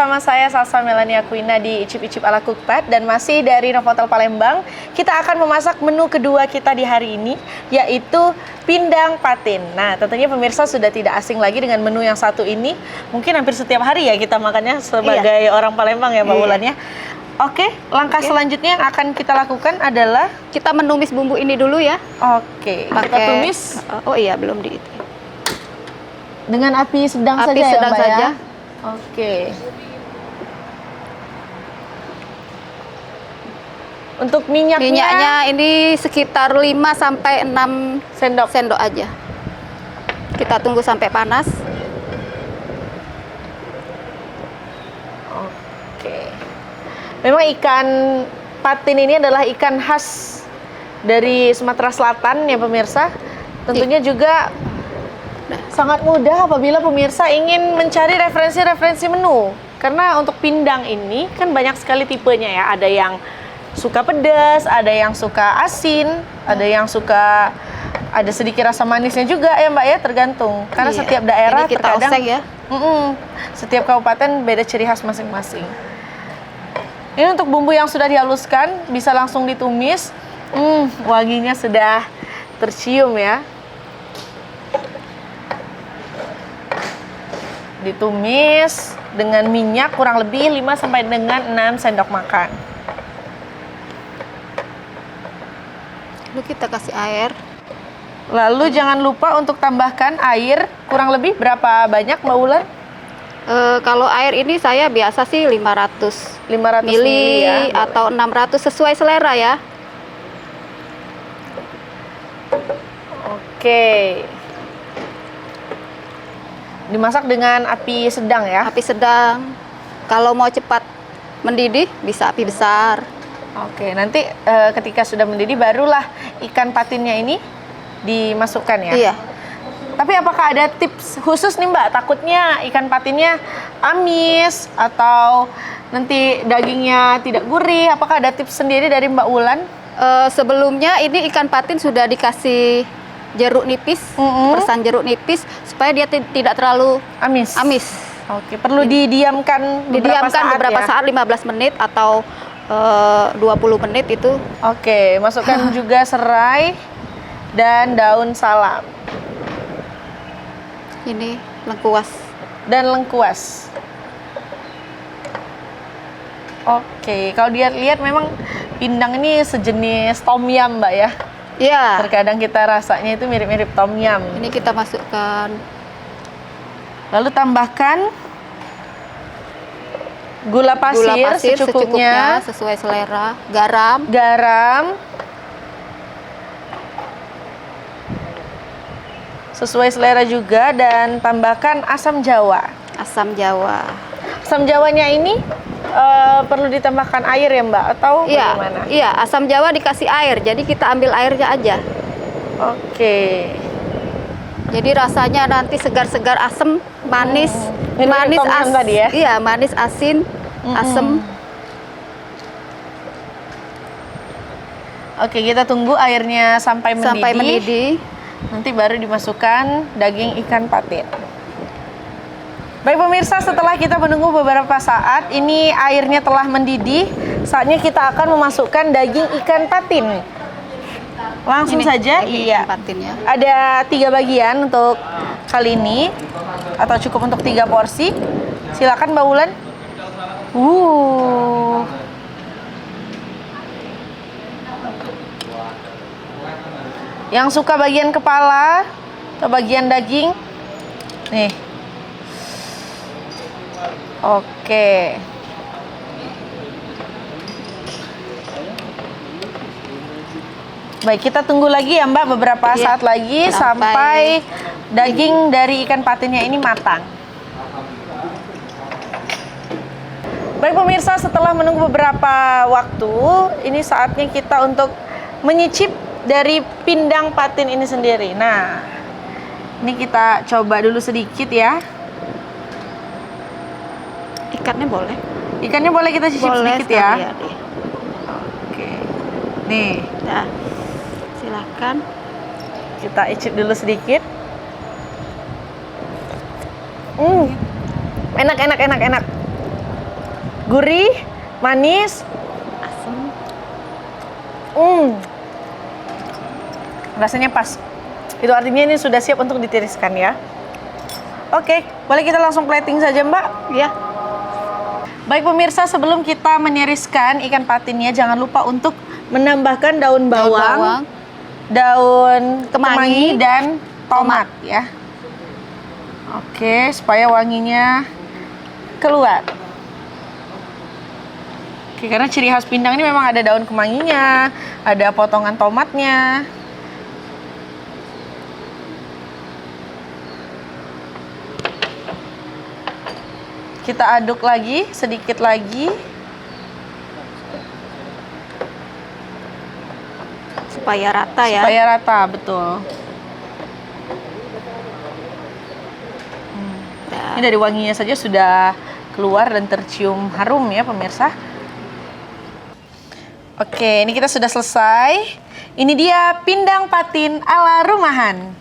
bersama saya Salsa Melania Aquina di Icip-Icip ala Cookpad dan masih dari Novotel Palembang. Kita akan memasak menu kedua kita di hari ini, yaitu pindang patin. Nah, tentunya pemirsa sudah tidak asing lagi dengan menu yang satu ini. Mungkin hampir setiap hari ya kita makannya sebagai orang Palembang ya Mbak Wulan ya. Oke, langkah selanjutnya yang akan kita lakukan adalah kita menumis bumbu ini dulu ya. Oke, kita tumis. Oh iya, belum di Dengan api sedang saja ya, sedang Mbak saja. Ya? Oke. Untuk minyaknya ini sekitar 5 sampai 6 sendok aja. Kita tunggu sampai panas. Oke. Memang ikan patin ini adalah ikan khas dari Sumatera Selatan ya pemirsa. Tentunya juga sangat mudah apabila pemirsa ingin mencari referensi-referensi menu. Karena untuk pindang ini kan banyak sekali tipenya ya. Ada yang suka pedas, ada yang suka asin, ada yang suka ada sedikit rasa manisnya juga ya Mbak ya, tergantung. Karena setiap daerah ini kita terkadang oseng ya. Setiap kabupaten beda ciri khas masing-masing. Ini untuk bumbu yang sudah dihaluskan bisa langsung ditumis. Wanginya sudah tercium ya. Ditumis dengan minyak kurang lebih 5 sampai dengan 6 sendok makan. Lalu kita kasih air. Lalu jangan lupa untuk tambahkan air kurang lebih berapa banyak Mbak Wulan? Kalau air ini saya biasa sih 500 mili ya, atau 600 sesuai selera ya. Oke. Dimasak dengan api sedang ya? Api sedang. Kalau mau cepat mendidih bisa api besar. Oke, nanti ketika sudah mendidih barulah ikan patinnya ini dimasukkan ya? Iya. Tapi apakah ada tips khusus nih Mbak? Takutnya ikan patinnya amis atau nanti dagingnya tidak gurih. Apakah ada tips sendiri dari Mbak Wulan? Sebelumnya ini ikan patin sudah dikasih jeruk nipis, persan jeruk nipis supaya dia tidak terlalu amis. Oke, perlu didiamkan beberapa saat 15 menit atau 20 menit itu. Oke, masukkan juga serai dan daun salam. Ini lengkuas. Dan lengkuas. Oke, kalau dilihat memang pindang ini sejenis tom yum Mbak ya? Iya. Terkadang kita rasanya itu mirip-mirip tom yum. Ini kita masukkan. Lalu tambahkan gula pasir secukupnya, sesuai selera. Garam. Sesuai selera juga, dan tambahkan asam jawa. Asam jawa. Asam jawanya ini perlu ditambahkan air ya Mbak atau bagaimana? Iya, asam jawa dikasih air. Jadi kita ambil airnya aja. Oke. Jadi rasanya nanti segar-segar, asam, manis, manis asin tadi ya? Iya, manis, asin, asam. Oke, kita tunggu airnya sampai mendidih. Nanti baru dimasukkan daging ikan patin. Baik pemirsa, setelah kita menunggu beberapa saat, ini airnya telah mendidih. Saatnya kita akan memasukkan daging ikan patin. Langsung saja, iya. Patinnya. Ada 3 bagian untuk kali ini, atau cukup untuk 3 porsi. Silakan Mbak Wulan. Yang suka bagian kepala atau bagian daging, nih. Oke. Baik, kita tunggu lagi ya Mbak beberapa saat lagi sampai daging dari ikan patinnya ini matang. Baik pemirsa, setelah menunggu beberapa waktu, ini saatnya kita untuk menyicip dari pindang patin ini sendiri. Nah, ini kita coba dulu sedikit ya. Ikannya boleh? Ikannya boleh kita cicip sedikit ya. Ya. Oke. Nih. Nah, silahkan. Kita icip dulu sedikit. Enak. Gurih, manis. Asam. Rasanya pas. Itu artinya ini sudah siap untuk ditiriskan ya. Oke, boleh kita langsung plating saja, Mbak? Ya. Baik pemirsa, sebelum kita meniriskan ikan patinnya, jangan lupa untuk menambahkan daun bawang, daun kemangi dan tomat ya. Oke, supaya wanginya keluar. Oke, karena ciri khas pindang ini memang ada daun kemanginya, ada potongan tomatnya. Kita aduk lagi, sedikit lagi. Supaya rata ya. Supaya rata, betul. Ini dari wanginya saja sudah keluar dan tercium harum ya pemirsa. Oke, ini kita sudah selesai. Ini dia pindang patin ala rumahan.